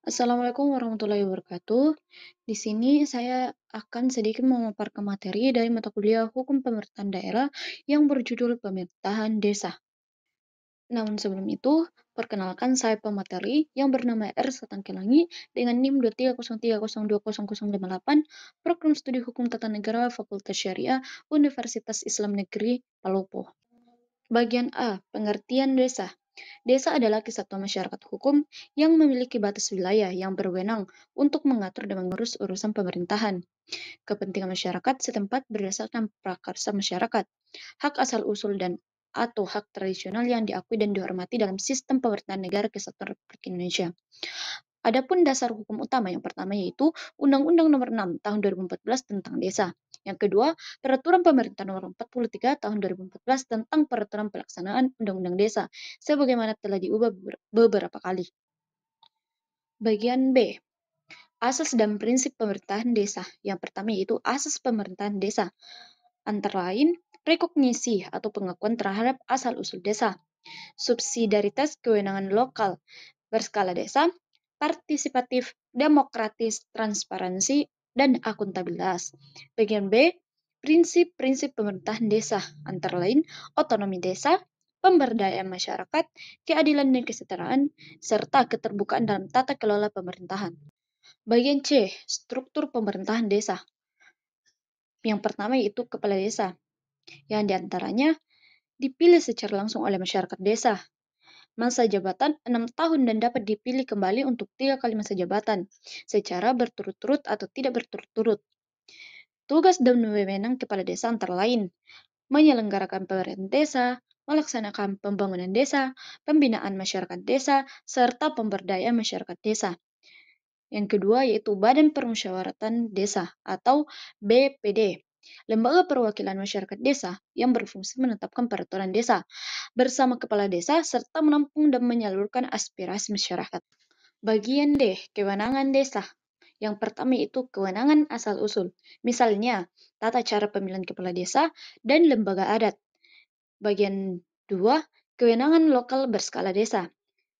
Assalamualaikum warahmatullahi wabarakatuh. Di sini saya akan sedikit memaparkan materi dari mata kuliah Hukum Pemerintahan Daerah yang berjudul Pemerintahan Desa. Namun sebelum itu, perkenalkan saya pemateri yang bernama R. Satangkilangi dengan NIM 23030200058, Program Studi Hukum Tata Negara Fakultas Syariah Universitas Islam Negeri Palopo. Bagian A, pengertian desa. Desa adalah kesatuan masyarakat hukum yang memiliki batas wilayah yang berwenang untuk mengatur dan mengurus urusan pemerintahan. Kepentingan masyarakat setempat berdasarkan prakarsa masyarakat, hak asal-usul dan atau hak tradisional yang diakui dan dihormati dalam sistem pemerintahan negara kesatuan Republik Indonesia. Adapun dasar hukum utama yang pertama yaitu Undang-Undang Nomor 6 Tahun 2014 tentang Desa. Yang kedua, Peraturan Pemerintah Nomor 43 Tahun 2014 tentang Peraturan Pelaksanaan Undang-Undang Desa, sebagaimana telah diubah beberapa kali. Bagian B, Asas dan prinsip pemerintahan desa. Yang pertama yaitu asas pemerintahan desa. Antara lain, rekognisi atau pengakuan terhadap asal-usul desa, subsidiaritas kewenangan lokal berskala desa, partisipatif, demokratis, transparansi, dan akuntabilitas. Bagian B, prinsip-prinsip pemerintahan desa, antara lain otonomi desa, pemberdayaan masyarakat, keadilan dan kesetaraan, serta keterbukaan dalam tata kelola pemerintahan. Bagian C, struktur pemerintahan desa. Yang pertama yaitu kepala desa, yang diantaranya dipilih secara langsung oleh masyarakat desa. Masa jabatan 6 tahun dan dapat dipilih kembali untuk 3 kali masa jabatan, secara berturut-turut atau tidak berturut-turut. Tugas dan wewenang kepala desa antara lain, menyelenggarakan pemerintahan desa, melaksanakan pembangunan desa, pembinaan masyarakat desa, serta pemberdayaan masyarakat desa. Yang kedua yaitu Badan Permusyawaratan Desa atau BPD, lembaga perwakilan masyarakat desa yang berfungsi menetapkan peraturan desa bersama kepala desa serta menampung dan menyalurkan aspirasi masyarakat. Bagian D, kewenangan desa. Yang pertama itu kewenangan asal-usul. Misalnya, tata cara pemilihan kepala desa dan lembaga adat. Bagian 2, kewenangan lokal berskala desa.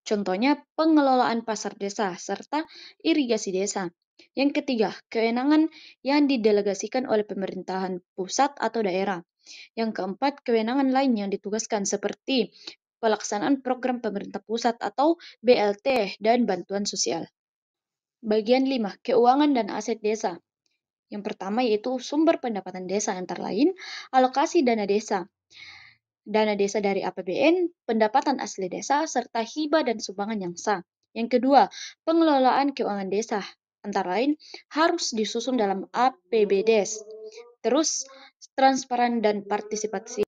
Contohnya pengelolaan pasar desa serta irigasi desa. Yang ketiga, kewenangan yang didelegasikan oleh pemerintahan pusat atau daerah. Yang keempat, kewenangan lain yang ditugaskan seperti pelaksanaan program pemerintah pusat atau BLT dan bantuan sosial. Bagian 5, keuangan dan aset desa. Yang pertama yaitu sumber pendapatan desa antara lain alokasi dana desa dari APBN, pendapatan asli desa, serta hibah dan sumbangan yang sah. Yang kedua, pengelolaan keuangan desa, antara lain harus disusun dalam APBDes. Terus, transparan dan partisipasi.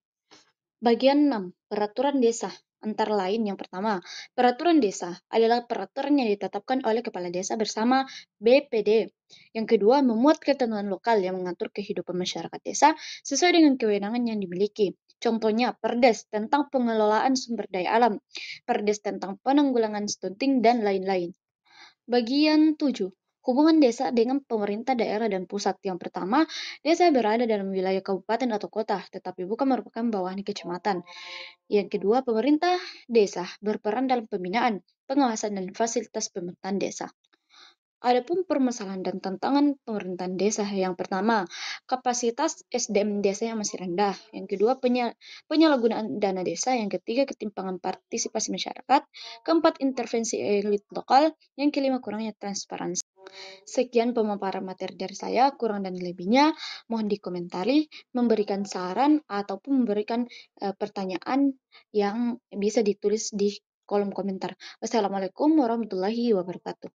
Bagian 6, peraturan desa. Antara lain yang pertama, peraturan desa adalah peraturan yang ditetapkan oleh kepala desa bersama BPD. Yang kedua, memuat ketentuan lokal yang mengatur kehidupan masyarakat desa sesuai dengan kewenangan yang dimiliki. Contohnya, Perdes tentang pengelolaan sumber daya alam, Perdes tentang penanggulangan stunting, dan lain-lain. Bagian 7, hubungan desa dengan pemerintah daerah dan pusat. Yang pertama, desa berada dalam wilayah kabupaten atau kota, tetapi bukan merupakan bawahan kecamatan. Yang kedua, pemerintah desa berperan dalam pembinaan, pengawasan, dan fasilitas pemerintahan desa. Adapun permasalahan dan tantangan pemerintahan desa, yang pertama, kapasitas SDM desa yang masih rendah. Yang kedua, penyalahgunaan dana desa. Yang ketiga, ketimpangan partisipasi masyarakat. Keempat, intervensi elit lokal. Yang kelima, kurangnya transparansi. Sekian pemaparan materi dari saya, kurang dan lebihnya mohon dikomentari, memberikan saran ataupun memberikan pertanyaan yang bisa ditulis di kolom komentar. Wassalamualaikum warahmatullahi wabarakatuh.